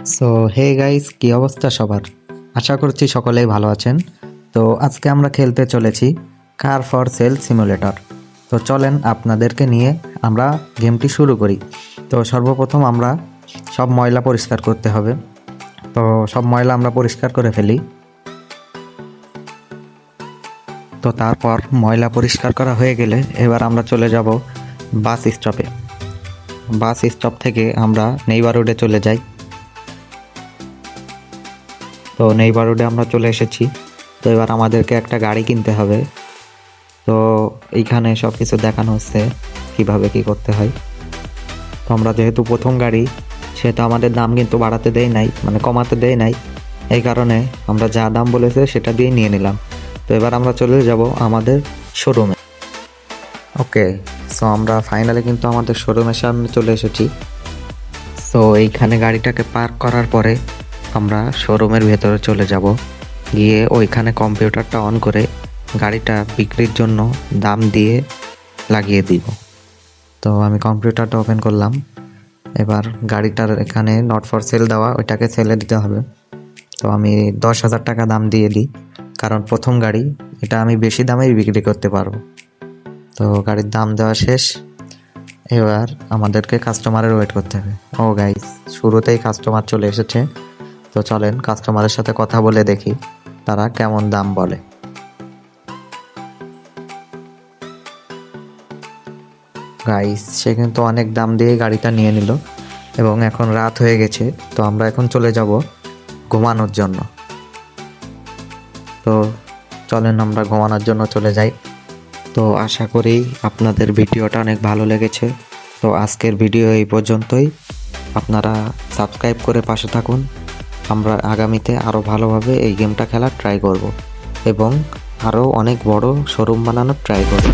So hey guys, কি অবস্থা সবার? আশা করছি সকলেই ভালো আছেন। তো আজকে আমরা খেলতে চলেছি কার ফর সেল সিমুলেটর। তো চলেন আপনাদেরকে নিয়ে আমরা গেমটি শুরু করি। তো সর্বপ্রথম আমরা সব ময়লা পরিষ্কার করতে হবে। তো সব ময়লা আমরা পরিষ্কার করে ফেলি। তো তারপর ময়লা পরিষ্কার করা হয়ে গেলে এবার আমরা চলে যাব বাস স্টপে। বাস স্টপ থেকে আমরা নেইবারহুডে চলে যাই। তো নেইবারহুডে আমরা চলে এসেছি। তো এবার আমাদেরকে একটা গাড়ি কিনতে হবে। তো এইখানে সব কিছু দেখানো হচ্ছে কিভাবে কি করতে হয়। তো আমরা যেহেতু প্রথম গাড়ি, সেহেতু আমাদের দাম কিন্তু বাড়াতে দেয় নাই, মানে কমাতে দেয় নাই। এই কারণে আমরা যা দাম বলেছে সেটা দিয়ে নিয়ে নিলাম। তো এবার আমরা চলে যাব আমাদের শোরুমে। ওকে, সো আমরা ফাইনালি কিন্তু আমাদের শোরুমের সামনে চলে এসেছি। সো এইখানে গাড়িটাকে পার্ক করার পরে আমরা শোরুমের ভেতরে চলে যাব। গিয়ে ওইখানে কম্পিউটারটা অন করে গাড়িটা বিক্রির জন্য দাম দিয়ে লাগিয়ে দিব। তো আমি কম্পিউটারটা ওপেন করলাম। এবার গাড়িটার এখানে নট ফর সেল দেওয়া, ওইটাকে সেলে দিতে হবে। তো আমি 10,000 টাকা দাম দিয়ে দিই, কারণ প্রথম গাড়ি, এটা আমি বেশি দামেই বিক্রি করতে পারবো। তো গাড়ির দাম দেওয়া শেষ। এবার আমাদেরকে কাস্টমারের ওয়েট করতে হবে। ও গাইস, শুরুতেই কাস্টমার চলে এসেছে। তো চলেন কাস্টমারের সাথে কথা বলে দেখি তারা কেমন দাম বলে। গাইস, সে কিন্তু অনেক দাম দিয়ে গাড়িটা নিয়ে নিল এবং এখন রাত হয়ে গেছে। তো আমরা এখন চলে যাব ঘুমানোর জন্য। তো চলেন আমরা ঘুমানোর জন্য চলে যাই। তো আশা করি আপনাদের ভিডিওটা অনেক ভালো লেগেছে। তো আজকের ভিডিও এই পর্যন্তই। আপনারা সাবস্ক্রাইব করে পাশে থাকুন। আমরা আগামীতে আরও ভালোভাবে এই গেমটা খেলার ট্রাই করব এবং আরও অনেক বড় শোরুম বানানোর ট্রাই করব।